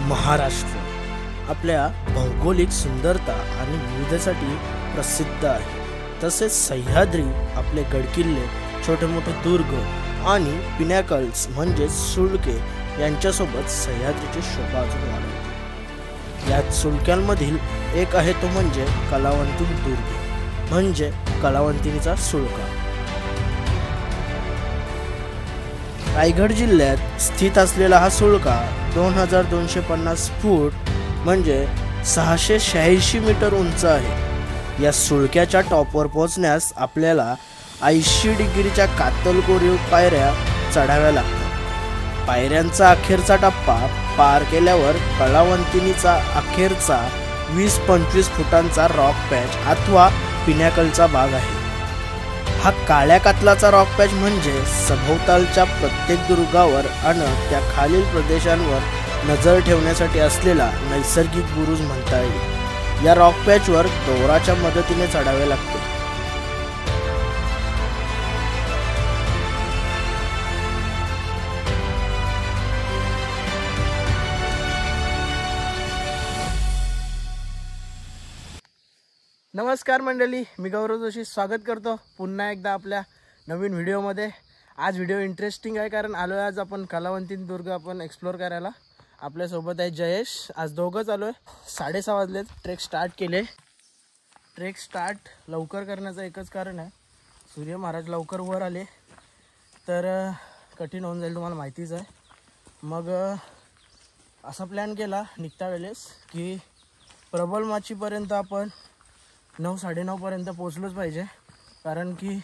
महाराष्ट्र आपल्या भौगोलिक सुंदरता आणि विविधतेसाठी प्रसिद्ध आहे। तसेच सह्याद्री आपले गडकिल्ले, छोटे मोठे दुर्ग आणि पिनॅकल्स म्हणजे सुळके यांच्यासोबत सह्याद्रीची शोभा अजून वाढवते। यात सुळक्यांमधील एक आहे तो म्हणजे कलावंती दुर्ग म्हणजे कलावंतीचा सुळका। रायगड जिल्ह्यात स्थित असलेला हा सुळका 2250 फूट म्हणजे 686 मीटर उंच आहे। या सुळक्याच्या टॉपवर पोहोचण्यास आपल्याला 80 डिग्रीच्या कातलकोरीव पायऱ्या चढाव्या लागतात। पायऱ्यांचा अखेरचा टप्पा पार केल्यावर कलावंतीचा अखेरचा 20-25 फुटांचा रॉक पॅच अथवा पिनॅकलचा भाग आहे। हा काळ्या कातलाचा रॉक पॅच म्हणजे सभोवतालच्या प्रत्येक दुर्गावर आणि त्या खालील प्रदेशांवर नजर ठेवण्यासाठी असलेला नैसर्गिक बुरुज म्हणता येईल। या रॉक पॅचवर दोराच्या मदतीने चढावे लागते। नमस्कार मंडळी, मी गौरव जोशी स्वागत करतो पुन्हा एकदा आपल्या नवीन व्हिडिओमध्ये। आज व्हिडिओ इंटरेस्टिंग आहे कारण आलो आज आपण कलावंती दुर्ग आपण एक्सप्लोर करायला। आपल्यासोबत आहे जयेश। आज दोघंच आलो आहे। 6:30 वाजलेत। ट्रेक स्टार्ट केले। ट्रेक स्टार्ट लवकर करण्याचं एकच कारण आहे, सूर्य महाराज लवकर वर आले तर कठीण होऊन जाईल, तुम्हाला माहितीच आहे। मग असा प्लॅन केला निघता वेळेस की प्रबल माचीपर्यंत आपण 9-9:30 पर्यंत पोहोचलोच पाहिजे, कारण की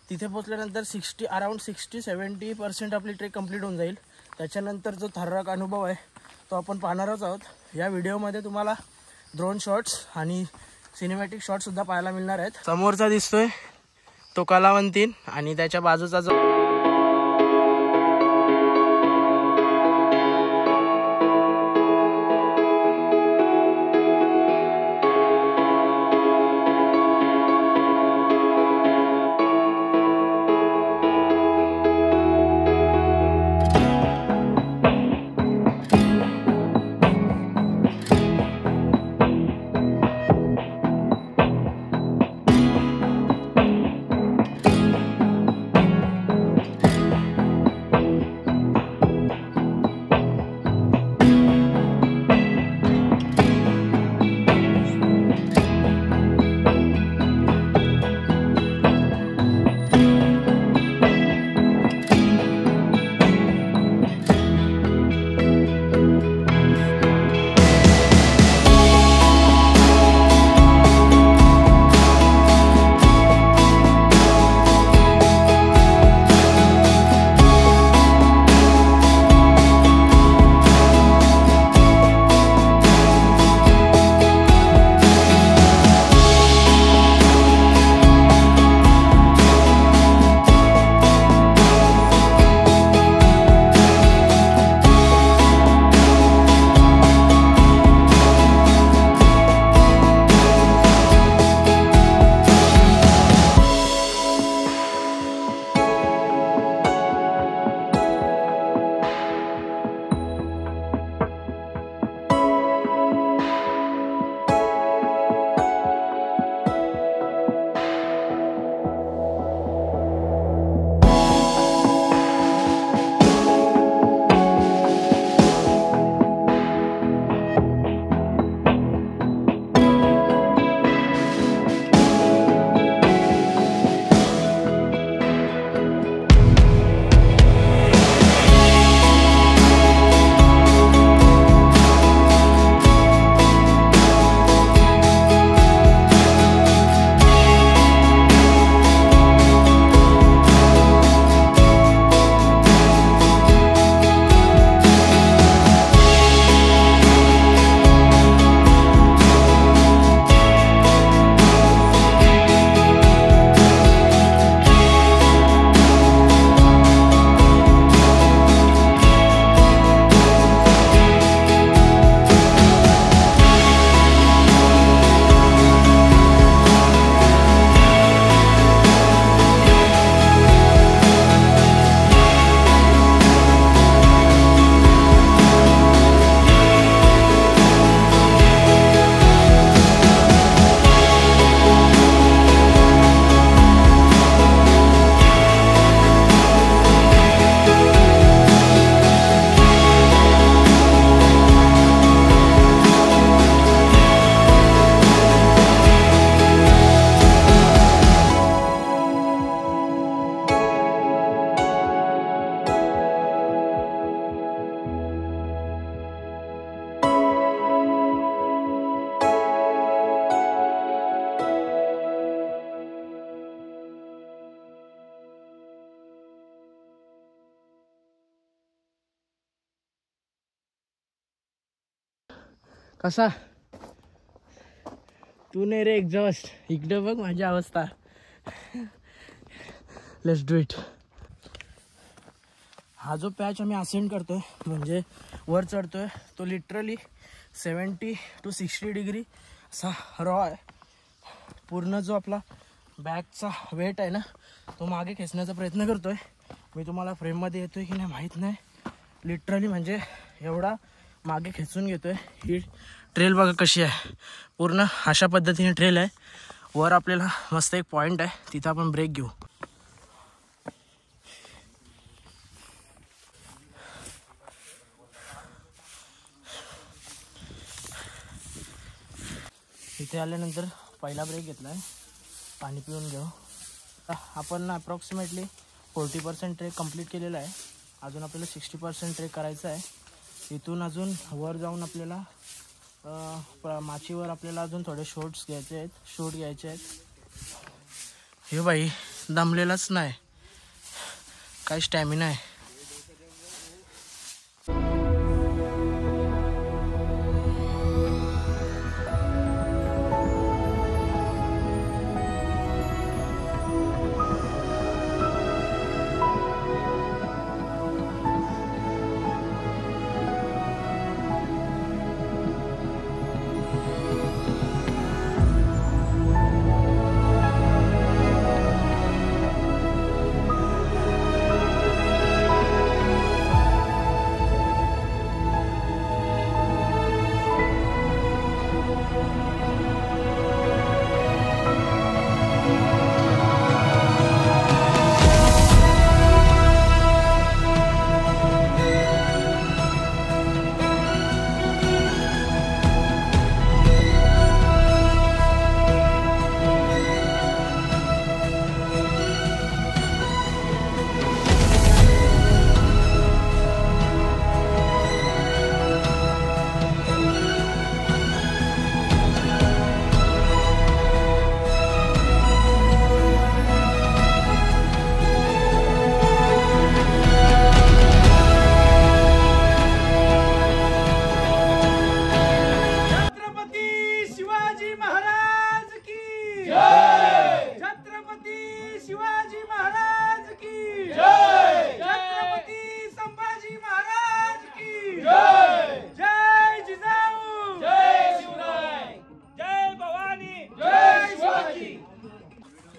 तिथे पोहोचल्यानंतर अराउंड 60-70% आपली ट्रेक कंप्लीट होऊन जाईल। त्याच्यानंतर जो थरारक अनुभव आहे तो आपण पाहणारच आहोत। या व्हिडिओमध्ये तुम्हाला ड्रोन शॉट्स आणि सिनेमॅटिक शॉट्ससुद्धा पाहायला मिळणार आहेत। समोरचा दिसतोय तो कलावंतीन आणि त्याच्या बाजूचा जो कसा तू नाही रे एक्झॉस्ट, इकडे बघ माझी अवस्था. Let's do it. हा जो पॅच आम्ही असेंड करतोय म्हणजे वर चढतोय तो लिटरली 70 to 60 डिग्री असा रॉ आहे. पूर्ण जो आपला बॅगचा वेट आहे ना तो मागे खेचण्याचा प्रयत्न करतोय. मी तुम्हाला फ्रेममध्ये येतोय की नाही माहीत नाही. लिटरली म्हणजे एवढा मागे खेचून घेतोय. ही ट्रेल बघा कशी आहे, पूर्ण अशा पद्धतीने ट्रेल आहे. वर आपल्याला मस्त एक पॉईंट आहे, तिथं आपण ब्रेक घेऊ. इथे आल्यानंतर पहिला ब्रेक घेतला आहे, पाणी पिऊन घेऊ. आपण अप्रॉक्सिमेटली 40% ट्रेक कंप्लीट केलेला आहे. अजून आपल्याला 60% ट्रेक करायचं आहे. इथून अजून वर जाऊन आपल्याला माचीवर आपल्याला अजून थोडे शूट घ्यायचे आहेत. हे बाई दमलेलाच नाही, काय स्टॅमिना आहे.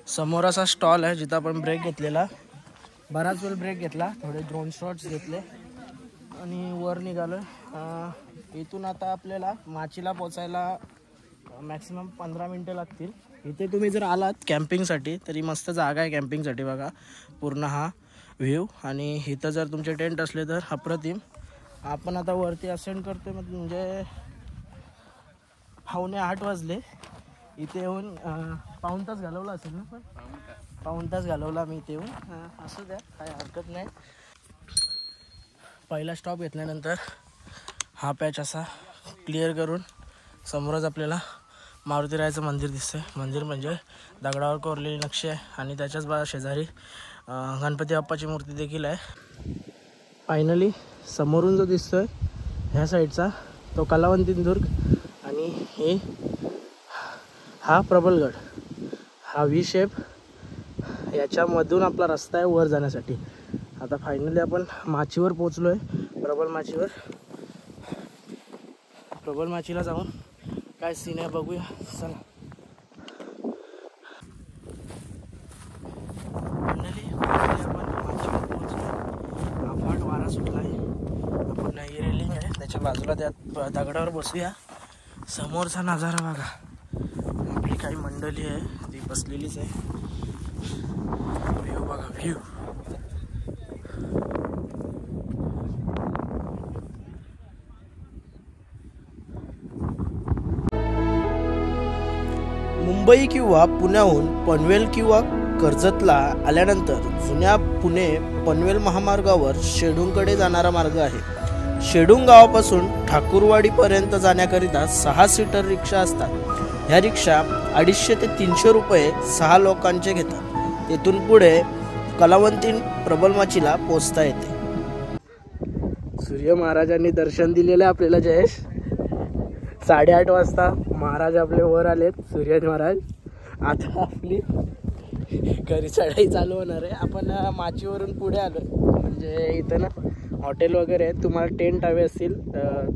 समोर असा स्टॉल आहे जिथं आपण ब्रेक घेतलेला, बराच वेळ ब्रेक घेतला, थोडे ड्रोन शॉट्स घेतले आणि वर निघालो. इथून आता आपल्याला माचीला पोचायला मॅक्सिमम 15 मिनटं लागतील. इथे तुम्ही जर आलात कॅम्पिंगसाठी तरी मस्त जागा आहे कॅम्पिंगसाठी. बघा पूर्ण हा व्ह्यू. आणि इथं जर तुमचे टेंट असले तर अप्रतिम. आपण आता वरती असेंड करतोय म्हणजे 7:45 वाजले. इथे येऊन पाऊण तास घालवला असेल ना, पण पाऊण तास घालवला मी इथे येऊन. असू द्या, काय हरकत नाही. पहिला स्टॉप घेतल्यानंतर हा पॅच असा क्लिअर करून समोरच आपल्याला मारुतीरायाचं मंदिर दिसतंय. मंदिर म्हणजे दगडावर कोरलेली नक्षी आहे आणि त्याच्याच शेजारी गणपती बाप्पाची मूर्ती देखील आहे. फायनली समोरून जो दिसतोय ह्या साईडचा तो कलावंतीन-दुर्ग आणि हे हा प्रबलगड. हा व्ही शेप याच्यामधून आपला रस्ता आहे वर जाण्यासाठी. आता फायनली आपण माचीवर पोचलो आहे, प्रबल माचीला जाऊन काय सीन आहे बघूया. चला. फायनली आपण माचीवर पोचलो. अफाट वारा सुटला आहे. आपण ही रेलिंग आहे त्याच्या बाजूला त्या दगडावर बसूया. समोरचा नजारा बघा. आपली काही मंडळी आहे ती बसलेलीच आहे. व्ह्यू बघा, व्ह्यू. मुंबई किंवा पुण्याहून पनवेल किंवा कर्जतला आल्यानंतर जुन्या पुणे पनवेल महामार्गावर शेडूंकडे जाणारा मार्ग आहे. शेडूंग गावापासून ठाकूरवाडीपर्यंत जाण्याकरिता 6 सीटर रिक्षा असतात. ह्या रिक्षा 250 ते 300 रुपये 6 लोकांचे घेतात. तेथून पुढे कलावंतीन प्रबलमाचीला पोचता येते. सूर्य महाराजांनी दर्शन दिलेलं आपल्याला जयेश. 8:30 वाजता महाराज आपले वर आलेत, सूर्यज महाराज. आता आपली घरी चढाई चालू होणार आहे. आपण माचीवरून पुढे आलो, म्हणजे इथं ना हॉटेल वगैरे आहेत. तुम्हाला टेंट हवे असतील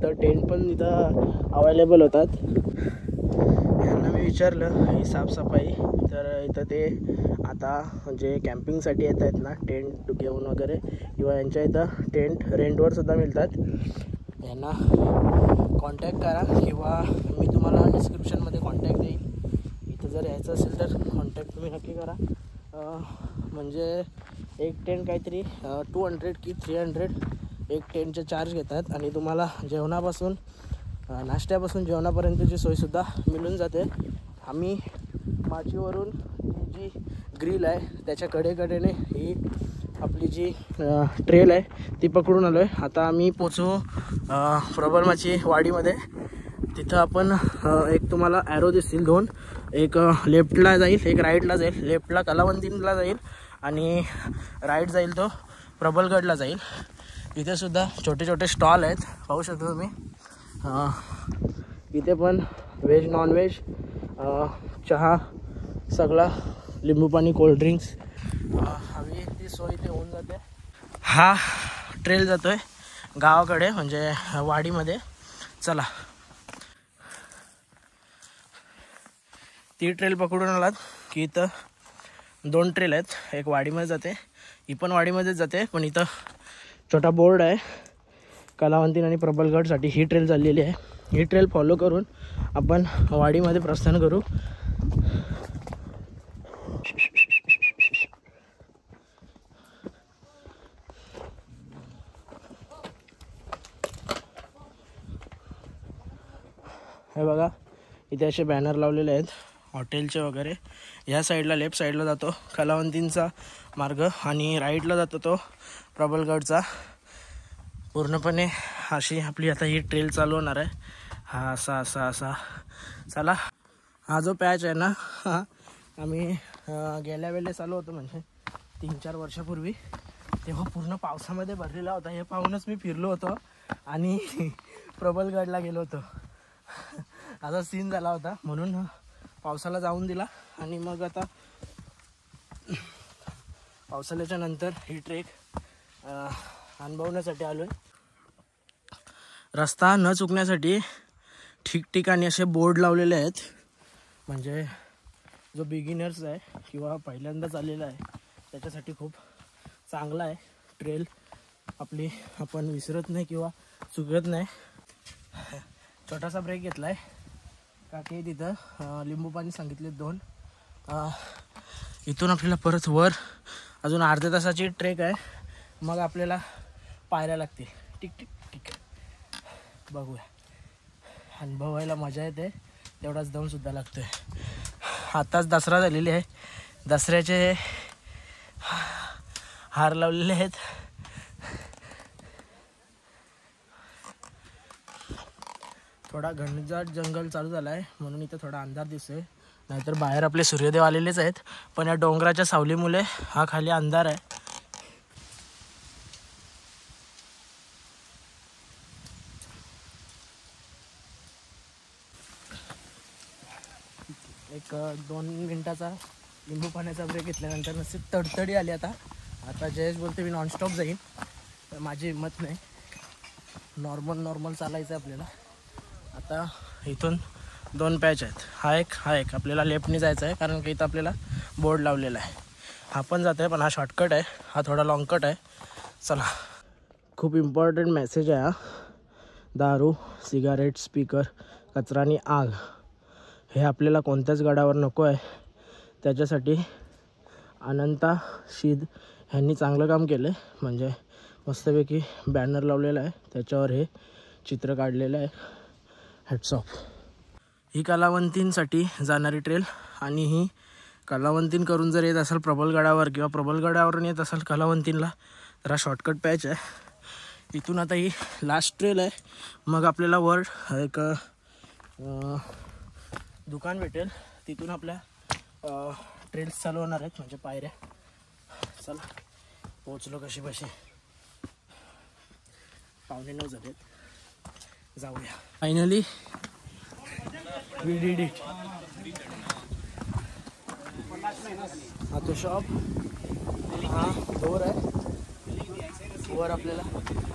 तर टेंट पण इथं अवेलेबल होतात. यांना मी विचारलं ही साफसफाई, तर इथं ते आता म्हणजे कॅम्पिंगसाठी येत आहेत ना टेंट घेऊन वगैरे, किंवा यांच्या इथं टेंट रेंटवर सुद्धा मिळतात. यांना कॉन्टॅक्ट करा किंवा मी तुम्हाला डिस्क्रिप्शनमध्ये कॉन्टॅक्ट देईल. इथं जर यायचं असेल तर कॉन्टॅक्ट तुम्ही नक्की करा. म्हणजे एक टेंट काहीतरी 200 की 300 एक टेंटचे चार्ज घेतात, आणि तुम्हाला जेवणापासून नाश्त्यापासून जेवणापर्यंतची सोयसुद्धा मिळून जाते. आम्ही माचीवरून जी ग्रिल आहे त्याच्या कडेकडेने ही आपली जी ट्रेल आहे ती पकडून आलो आहे. आता आम्ही पोचू प्रबलमाची वाडीमध्ये. तिथं आपण एक तुम्हाला ॲरो दिसतील 2, एक लेफ्टला जाईल, एक राईटला जाईल. लेफ्टला कलावंतीला जाईल आणि राईट जाईल तो प्रबलगडला जाईल. इथे सुद्धा छोटे छोटे स्टॉल आहेत, पाहू शकता तुम्ही. इथे पण व्हेज नॉनव्हेज चहा सगळा, लिंबू पाणी, कोल्ड्रिंक्स हवी ती सोय इथे होऊन जाते. हा ट्रेल जातो आहे गावाकडे, म्हणजे वाडीमध्ये. चला, ती ट्रेल पकडून आलात की इथं 2 ट्रेल आहेत. एक वाडीमध्ये जाते, ही पण वाडीमध्येच जाते, पण इथं छोटा बोर्ड आहे कलावंतीन आणि प्रबलगडसाठी. ही ट्रेल चाललेली आहे. ही ट्रेल फॉलो करून आपण वाडीमध्ये प्रस्थान करू. हे बघा, इथे असे बॅनर लावलेले आहेत हॉटेलचे वगैरे. ह्या साईडला लेफ्ट साईडला जातो कलावंतींचा मार्ग, आणि राईटला जातो तो प्रबलगडचा. पूर्णपणे अशी आपली आता ही ट्रेल चालू होणार आहे. हा असा असा असा. चला, हा जो पॅच आहे ना, हा आम्ही गेल्या वेळेला चालू होतो, म्हणजे 3-4 वर्षापूर्वी. तेव्हा पूर्ण पावसामध्ये भरलेला होता. हे पाहूनच मी फिरलो होतो आणि प्रबलगडला गेलो होतो. असा सीन झाला होता, म्हणून पावसाला जाऊन दिला. आणि मग आता पावसाळ्याच्या नंतर ही ट्रेक अनुभवण्यासाठी आलो आहे. रस्ता न चुकण्यासाठी ठिकठिकाणी असे बोर्ड लावलेले आहेत. म्हणजे जो बिगिनर्स आहे किंवा पहिल्यांदाच आलेला आहे त्याच्यासाठी खूप चांगला आहे. ट्रेल आपली आपण विसरत नाही किंवा चुकत नाही. छोटासा ब्रेक घेतला आहे का की तिथं लिंबू पाणी सांगितले 2. इथून आपल्याला परत वर अजून अर्ध्या तासाची ट्रेक आहे. मग आपल्याला पायऱ्या लागतील. Tick tick tick. बघूया, अनुभवायला मजा येते, तेवढाच दमसुद्धा लागतो आहे. आताच दसरा झालेली आहे. दसऱ्याचे हार लावलेले आहेत. थोडा घनदाट जंगल चालू झाला आहे, म्हणून इथं थोडा अंधार दिसतोय. नाहीतर बाहेर आपले सूर्यदेव आलेलेच आहेत, पण या डोंगराच्या सावलीमुळे हा खाली अंधार आहे. एक 2 मिनिटाचा लिंबू पाण्याचा ब्रेक घेतल्यानंतर नसेल तडतडी आली. आता जयेश बोलते मी नॉनस्टॉप जाईन, तर माझी हिंमत नाही. नॉर्मल चालायचं आहे आपल्याला. आता इथून 2 पॅच आहेत. हा एक आपल्याला लेफ्टने जायचं आहे, कारण की इथं आपल्याला बोर्ड लावलेला आहे. हा पण जात आहे, पण हा शॉर्टकट आहे. हा थोडा लॉंगकट आहे. चला, खूप इम्पॉर्टंट मेसेज आहे हा. दारू, सिगारेट, स्पीकर, कचरा आणि आग हे आपल्याला कोणत्याच गडावर नको आहे. त्याच्यासाठी अनंता शीद ह्यांनी चांगलं काम केलं आहे. म्हणजे मस्तपैकी बॅनर लावलेला आहे, त्याच्यावर हे चित्र काढलेलं आहे. Hats off. ही कलावंतींसाठी जाणारी ट्रेल, आणि ही कलावंतीन करून जर येत असाल प्रबलगडावर किंवा प्रबलगडावरून येत असाल कलावंतींला, तर हा शॉर्टकट पॅच आहे. इथून आता ही लास्ट ट्रेल आहे. मग आपल्याला वर एक दुकान भेटेल, तिथून आपल्या ट्रेल्स चालू होणार आहेत, म्हणजे पायऱ्या. चला, पोचलो कशी बशी. 8:45 झालेत, जाऊया. Finally we did it. हा तो शॉप, हा डोर आहे. वर आपल्याला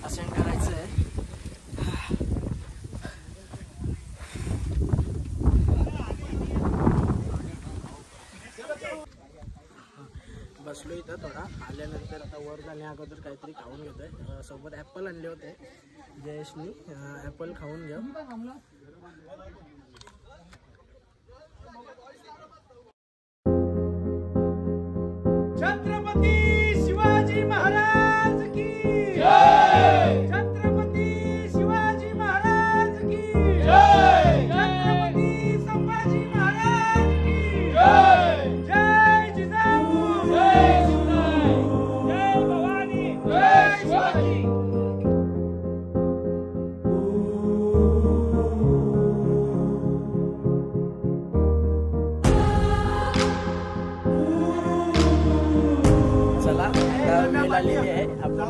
असेंड करायचं आहे. बसलो इथं थोडा. आल्यानंतर आता वर जाण्या अगोदर काहीतरी खाऊन घेतोय. सोबत ॲपल आणले होते जयेशनी. ॲपल खाऊन घेऊ. छत्रपती शिवाजी महाराज की जय. छत्रपती शिवाजी महाराज की जय. छत्रपती संभाजी महाराज की जय. जय जिजाऊ, जय शिवराय, जय भवानी, जय शिवाजी. चला वेळ आलेली आहे. आपण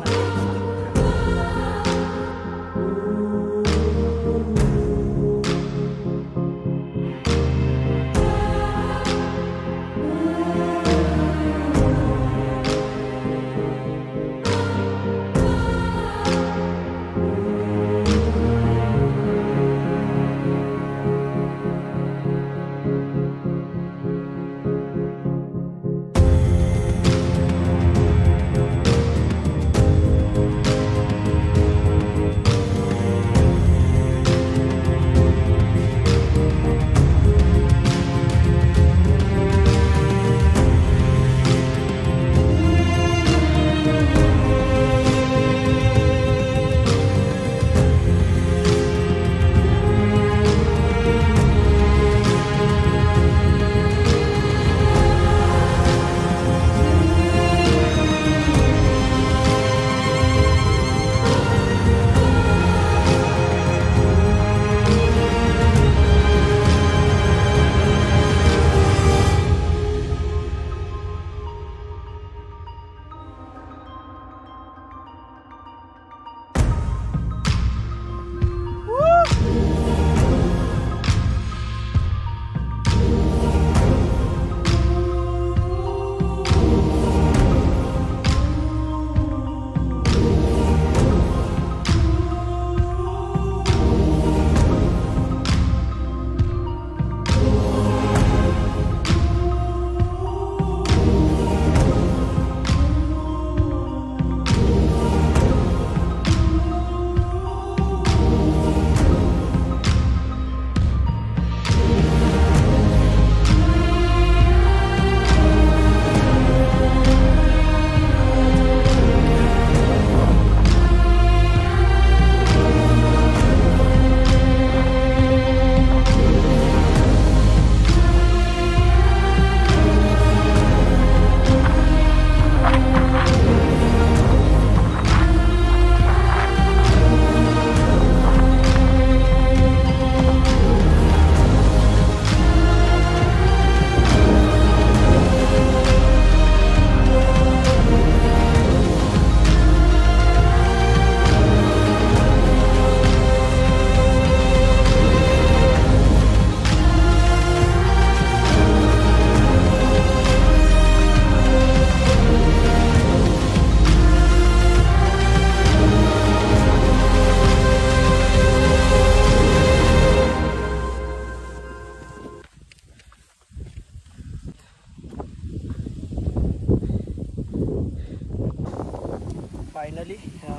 फायनली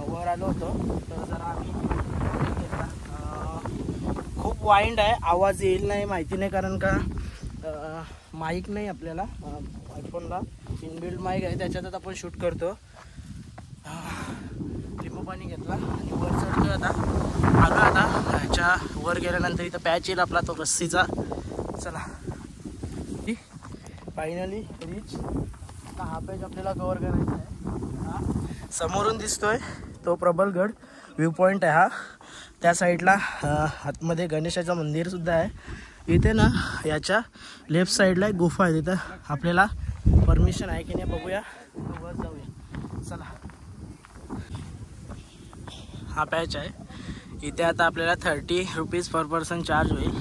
वर आलो होतो. तर जरा आम्ही खूप वाइंड आहे. आवाज येईल नाही माहिती नाही, कारण का माईक नाही आपल्याला. आयफोनला इनबिल्ड माईक आहे, त्याच्यातच आपण शूट करतो. लिंबू पाणी घेतला आणि वर चढतो. आता आलो. आता ह्याच्या वर गेल्यानंतर इथं पॅच येईल आपला तो रस्सीचा. चला फायनली रीच. आता हा पॅच आपल्याला कव्हर करायचा आहे. समोरून दिसतोय तो प्रबलगड व्ह्यू पॉईंट आहे हा. त्या साईडला आतमध्ये गणेशाचं मंदिर सुद्धा आहे. इथे ना याच्या लेफ्ट साईडला एक गुफा आहे. तिथं आपल्याला परमिशन आहे की नाही बघूया. वर जाऊया चला. हा पॅच आहे इथे. आता आपल्याला 30 रुपीज पर पर्सन चार्ज होईल.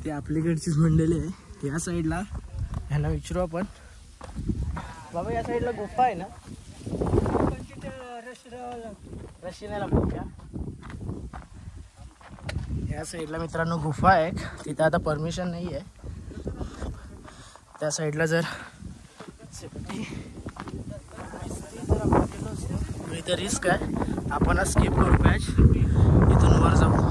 ती आपलीकडचीच मंडळी आहे. या साईडला ह्यांना विचारू आपण. बाबा या साईडला गुफा आहे ना? रशियाला गुफा. या साईडला मित्रांनो गुफा आहे. तिथे आता परमिशन नाही आहे. त्या साईडला जर सेफ्टी इथे रिस्क आहे. आपण स्किप करू पॅच. इथून वर जाऊ.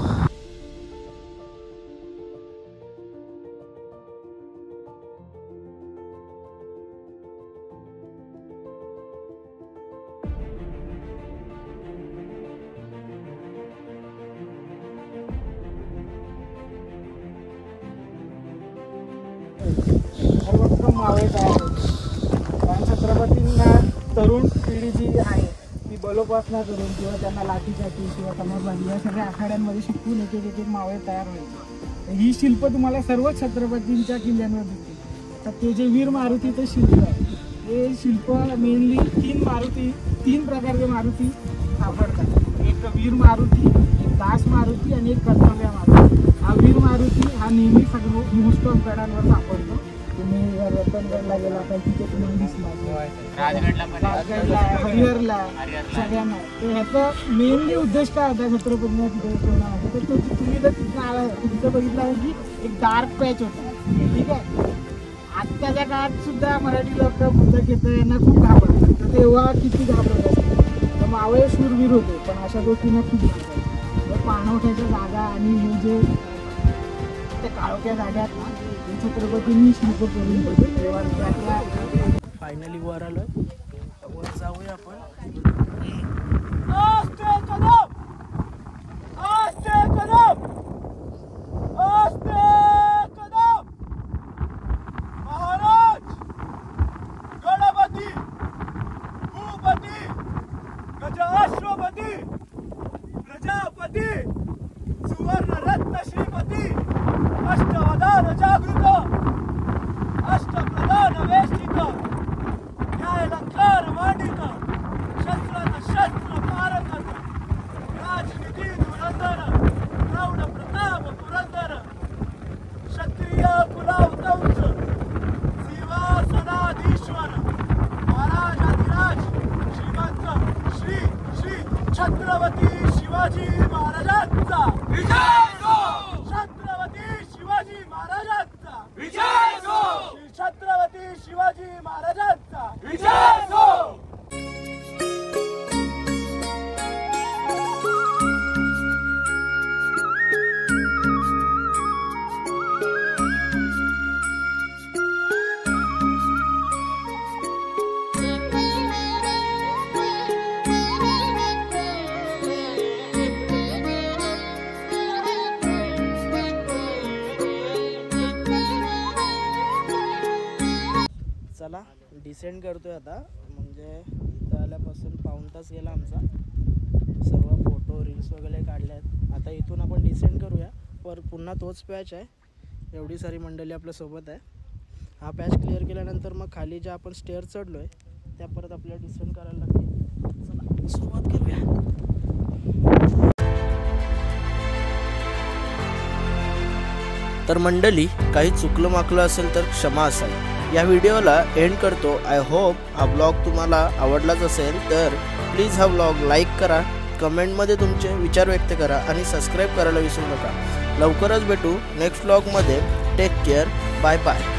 सर्वोत्तम मावळे तयार होते. कारण छत्रपतींना तरुण पिढी जी आहे ती बलोपासना करून किंवा त्यांना लाठीचाठी किंवा समाजवादी या सगळ्या आखाड्यांमध्ये शिकवून एक एक मावळे तयार व्हायचे. ही शिल्प तुम्हाला सर्व छत्रपतींच्या किल्ल्यांवर दिसते. तर ते जे वीर मारुतीचं शिल्प आहे हे शिल्प मेनली तीन प्रकारचे मारुती सापडतात. एक वीर मारुती, एक दास मारुती आणि एक कर्तव्य मारुती. हा वीर मारुती हा नेहमी सगळं मुहूर्तम गडांवर सापडतो. तुम्ही रतनगडला गेला तर तिथे तुम्हाला दिसला, राजगडला, हरिहरला, सगळ्यांना. तर ह्याचं मेनली उद्देश काय होता छत्रपतींना तिथे ठेवण्यामध्ये, तर तुम्ही जर तिथं बघितलं आहे की एक डार्क पॅच होता. ठीक आहे. आत्ताच्या काळात सुद्धा मराठी लोक बुद्धकेतन यांना खूप घाबरतात. तर तेव्हा किती घाबरत असतात. तर मावळे शूरवीर होते पण अशा गोष्टींना खूप घाबरतात. पाणवठ्याच्या जागा आणि हे जे त्या काळोख्या जाग्यात छत्रपतींनी शिल्प करून ठेवले. फायनली वर आलोय. वर जाऊया आपण. महाराज गणपती भूपती गजाश्वपती प्रजापती सुवर्ण रत्न श्रीपती अष्टवधान जागृत अष्टप्रधान वेष्टित न्यायलंकार मांडित शस्त्रात शस्त्र पारंगत राजनीती धुरंधर प्रौढ प्रताप पुरंदर क्षत्रिय कुलावतंस सिंहासनाधीश्वर महाराजाधिराज श्रीमंत श्री श्री छत्रपती शिवाजी महाराजांचा विजय हो. छत्रपती शिवाजी महाराजांचा विजय हो. छत्रपती शिवाजी महाराजांचा विजय हो. चला डिसेंड करतोय आता. म्हणजे इथं आल्यापासून पाऊण तास गेला आमचा. सर्व फोटो रील्स वगैरे काढले आहेत. आता इथून आपण डिसेंड करूया. पर पुन्हा तोच पॅच आहे. एवढी सारी मंडळी आपल्यासोबत आहे. हा पॅच क्लिअर केल्यानंतर मग खाली ज्या आपण स्टेअर चढलो आहे त्या परत आपल्याला डिसेंड करायला लागते. चला सुरुवात करूया. तर मंडळी काही चुकलं माकलं असेल तर क्षमा असावी. या व्हिडिओला एंड करतो. आय होप हा ब्लॉग तुम्हाला आवडलाच असेल. तर प्लीज हा ब्लॉग लाईक करा, कमेंटमध्ये तुमचे विचार व्यक्त करा आणि सबस्क्राईब करायला विसरू नका. लवकरच भेटू नेक्स्ट ब्लॉगमध्ये. Take care. Bye bye.